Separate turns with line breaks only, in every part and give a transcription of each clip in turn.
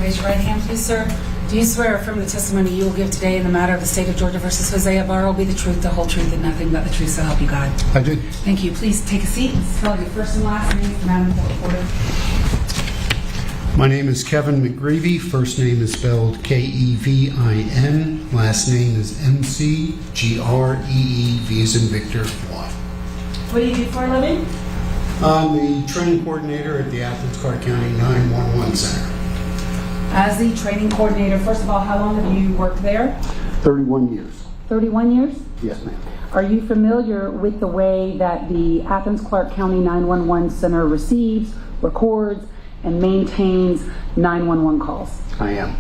Raise your right hand, please, sir. Do you swear or affirm the testimony you will give today in the matter of the state of Georgia versus Jose Ibarra will be the truth, the whole truth, and nothing but the truth, so help you God?
I do.
Thank you. Please take a seat and spell your first and last name for Madam Court Reporter.
My name is Kevin McGreevy. First name is spelled K-E-V-I-N. Last name is M-C-G-R-E-E, V as in Victor, Y.
What do you do for a living?
I'm the training coordinator at the Athens-Clarke County 911 Center.
As the training coordinator, first of all, how long have you worked there?
31 years.
31 years?
Yes, ma'am.
Are you familiar with the way that the Athens-Clarke County 911 Center receives, records, and maintains 911 calls?
I am.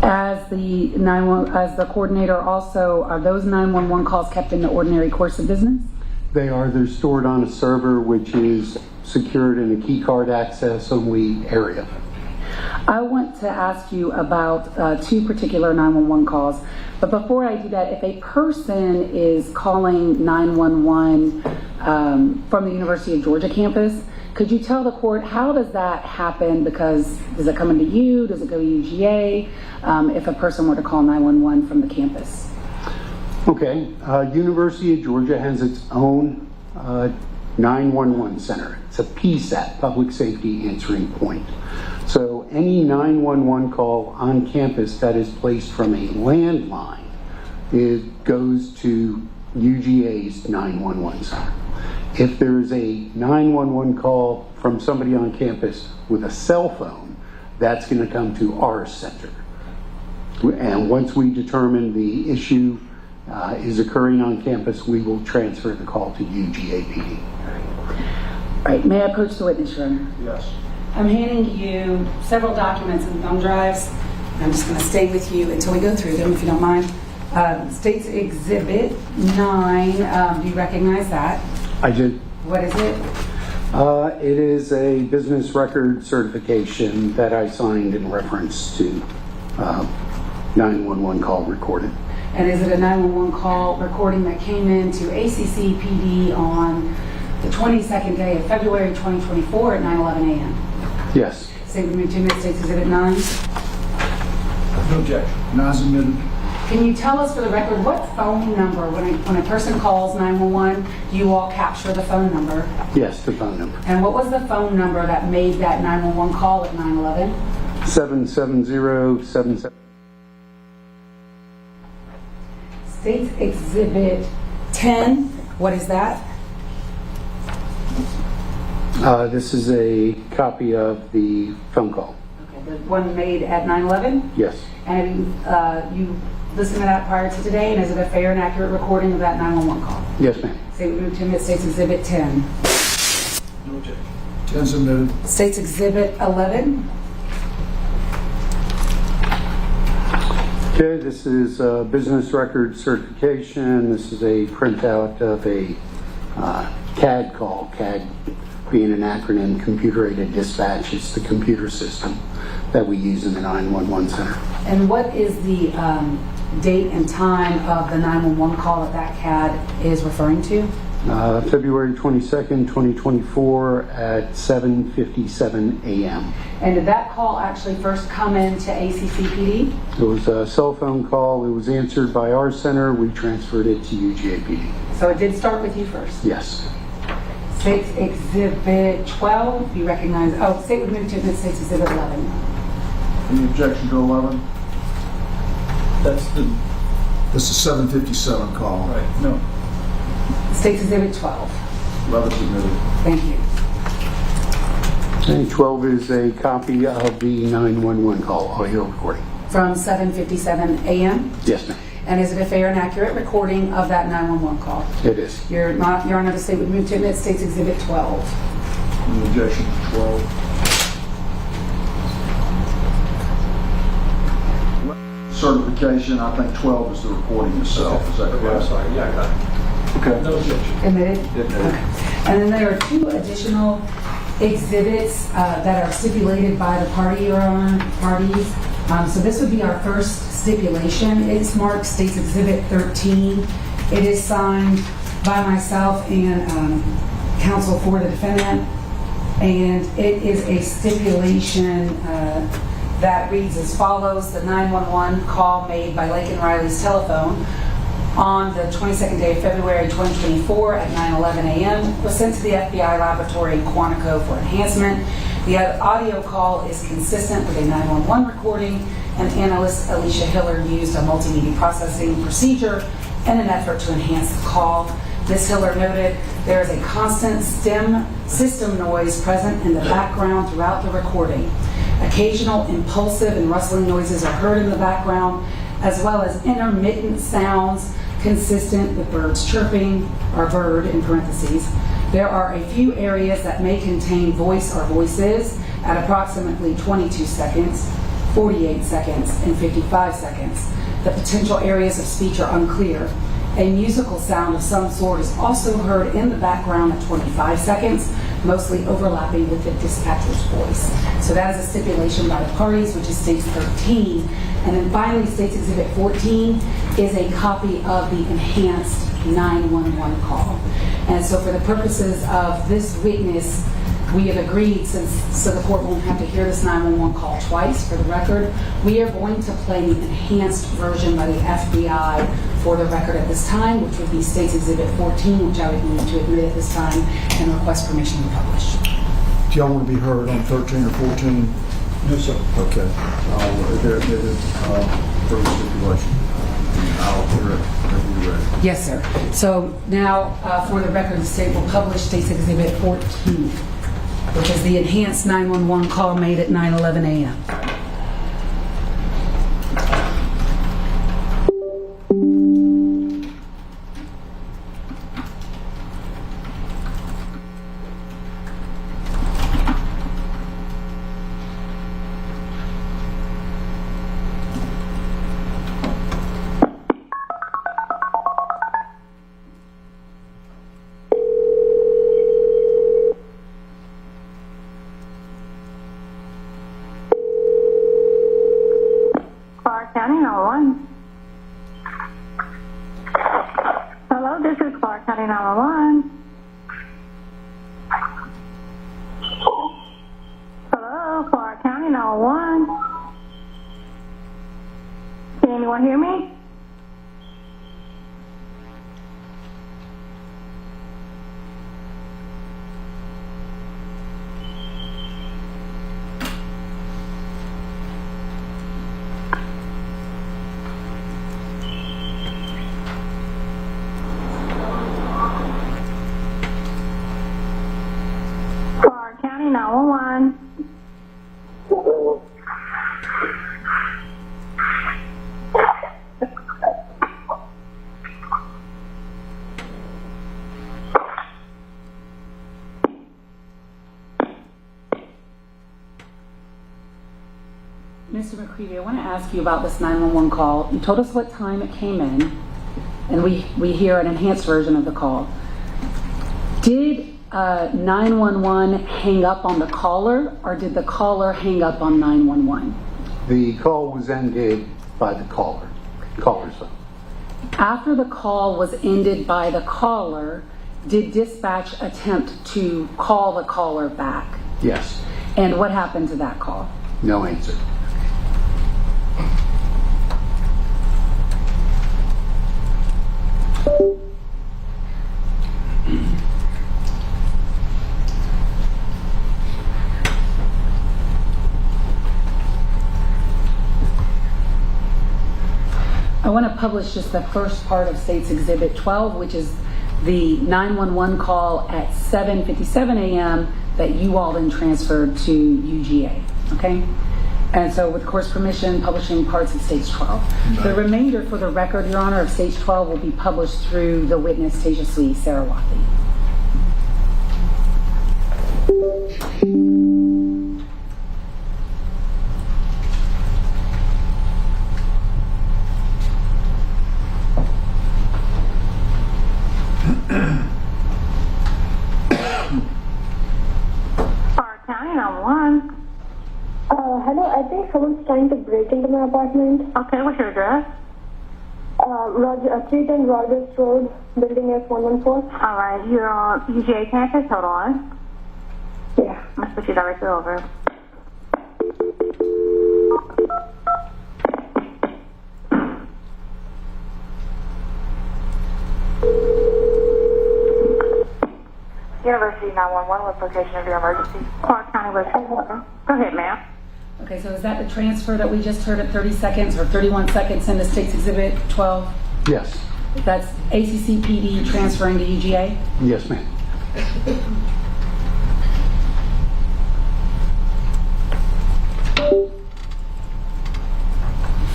As the coordinator also, are those 911 calls kept in the ordinary course of business?
They're stored on a server which is secured in a key card access only area.
I want to ask you about two particular 911 calls, but before I do that, if a person is calling 911 from the University of Georgia campus, could you tell the court how does that happen? Because does it come into you? Does it go to UGA? If a person were to call 911 from the campus?
Okay. University of Georgia has its own 911 center. It's a PSAT, Public Safety Answering Point. So any 911 call on campus that is placed from a landline, it goes to UGA's 911 center. If there's a 911 call from somebody on campus with a cell phone, that's going to come to our center. And once we determine the issue is occurring on campus, we will transfer the call to UGA PD.
All right, may I approach the witness, Your Honor?
Yes.
I'm handing you several documents and thumb drives. I'm just going to stay with you until we go through them, if you don't mind. State's Exhibit 9, do you recognize that?
I did.
What is it?
It is a business record certification that I signed in reference to 911 call recorded.
And is it a 911 call recording that came into ACC PD on the 22nd day of February 2024 at 9:11 a.m.?
Yes.
State with me, 2 minutes, State's Exhibit 9.
No objection. Nine submitted.
Can you tell us for the record what phone number, when a person calls 911, do you all capture the phone number?
Yes, the phone number.
And what was the phone number that made that 911 call at 911?
77077.
State's Exhibit 10, what is that?
This is a copy of the phone call.
Okay, the one made at 911?
Yes.
And you listened to that prior to today, and is it a fair and accurate recording of that 911 call?
Yes, ma'am.
State with me, 2 minutes, State's Exhibit 10.
No objection. 10 submitted.
State's Exhibit 11.
Okay, this is a business record certification. This is a printout of a CAD call. CAD being an acronym, Computer Aided Dispatch. It's the computer system that we use in the 911 center.
And what is the date and time of the 911 call that CAD is referring to?
February 22nd, 2024 at 7:57 a.m.
And did that call actually first come into ACCPD?
It was a cell phone call. It was answered by our center. We transferred it to UGAPD.
So it did start with you first?
Yes.
State's Exhibit 12, you recognize, oh, State with me, 2 minutes, State's Exhibit 11.
Any objection to 11? This is 757 call. Right. No.
State's Exhibit 12.
11 submitted.
Thank you.
And 12 is a copy of the 911 call audio recording.
From 7:57 a.m.?
Yes, ma'am.
And is it a fair and accurate recording of that 911 call?
It is.
Your Honor, to State with me, 2 minutes, State's Exhibit 12.
Any objection to 12? Certification, I think 12 is the recording itself. Is that correct?
Sorry, yeah, I got it.
Okay.
No objection.
Admitted?
Admitted.
Okay. And then there are 2 additional exhibits that are stipulated by the parties. So this would be our first stipulation. It's marked State's Exhibit 13. It is signed by myself and counsel for the defendant. And it is a stipulation that reads as follows. The 911 call made by Laken Riley's telephone on the 22nd day of February 2024 at 9:11 a.m. was sent to the FBI laboratory in Quantico for enhancement. The audio call is consistent with a 911 recording, and analyst Alicia Hiller used a multimedia processing procedure in an effort to enhance the call. Ms. Hiller noted there is a constant STEM system noise present in the background throughout the recording. Occasional impulsive and rustling noises are heard in the background, as well as intermittent sounds consistent with birds chirping, or bird in parentheses. There are a few areas that may contain voice or voices at approximately 22 seconds, 48 seconds, and 55 seconds. The potential areas of speech are unclear. A musical sound of some sort is also heard in the background at 25 seconds, mostly overlapping with the dispatcher's voice. So that is a stipulation by the parties, which is States 13. And then finally, States Exhibit 14 is a copy of the enhanced 911 call. And so for the purposes of this witness, we have agreed, so the court won't have to hear this 911 call twice for the record, we are going to play the enhanced version by the FBI for the record at this time, which would be States Exhibit 14, which I would need to admit at this time and request permission to publish.
Do y'all want to be heard on 13 or 14?
Yes, sir.
Okay. They're for stipulation. I'll hear it whenever you're ready.
Yes, sir. So now, for the record, the state will publish States Exhibit 14, which is the enhanced 911 call made at 9:11 a.m.
Clarke County 911. Hello, this is Clarke County 911. Hello, Clarke County 911. Can anyone hear me? Clarke County 911.
Mr. McCreevy, I want to ask you about this 911 call. You told us what time it came in, and we hear an enhanced version of the call. Did 911 hang up on the caller, or did the caller hang up on 911?
The call was ended by the caller's phone.
After the call was ended by the caller, did dispatch attempt to call the caller back?
Yes.
And what happened to that call?
No answer.
I want to publish just the first part of States Exhibit 12, which is the 911 call at 7:57 a.m. that you all then transferred to UGA, okay? And so with court's permission, publishing parts of States 12. The remainder, for the record, Your Honor, of States 12 will be published through the witness, Tejaswi Sarawati.
Clarke County 911.
Hello, I think someone's trying to break into my apartment.
Okay, what's your address?
310 Rogers Road, building F114.
All right, you're on UGA campus. Hold on.
Yeah.
Let's put you directly over. University 911, what's location of your emergency? Clarke County was. Go ahead, ma'am.
Okay, so is that the transfer that we just heard at 30 seconds or 31 seconds in the State's Exhibit 12?
Yes.
That's ACCPD transferring to UGA?
Yes, ma'am.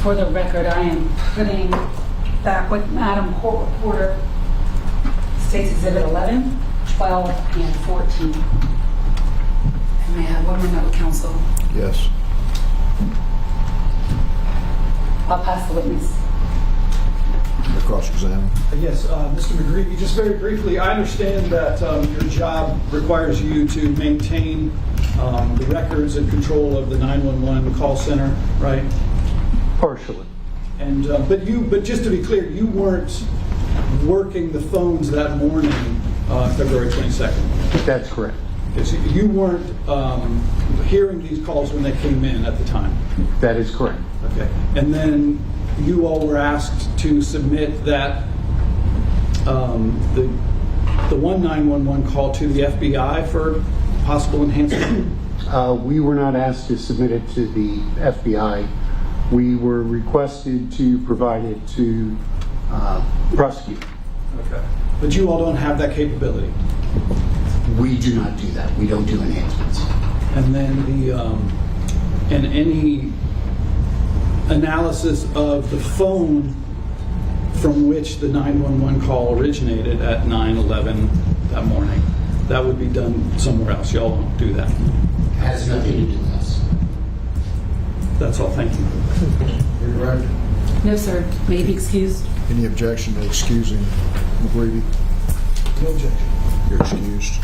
For the record, I am putting back with Madam Porter, State's Exhibit 11, 12, and 14. And may I have one more note, Council?
Yes.
I'll pass the witness.
Cross-examine.
Yes, Mr. McGreevy, just very briefly, I understand that your job requires you to maintain the records and control of the 911 call center, right?
Partially.
And but just to be clear, you weren't working the phones that morning, February 22nd.
That's correct.
Okay, so you weren't hearing these calls when they came in at the time.
That is correct.
Okay, and then you all were asked to submit that the 911 call to the FBI for possible enhancement.
We were not asked to submit it to the FBI. We were requested to provide it to prosecute.
Okay, but you all don't have that capability.
We do not do that. We don't do enhancements.
And then and any analysis of the phone from which the 911 call originated at 9:11 that morning, that would be done somewhere else. Y'all don't do that.
Has nothing to do with us.
That's all. Thank you.
No, sir. May he be excused?
Any objection to excusing McGreevy?
No objection.
You're excused.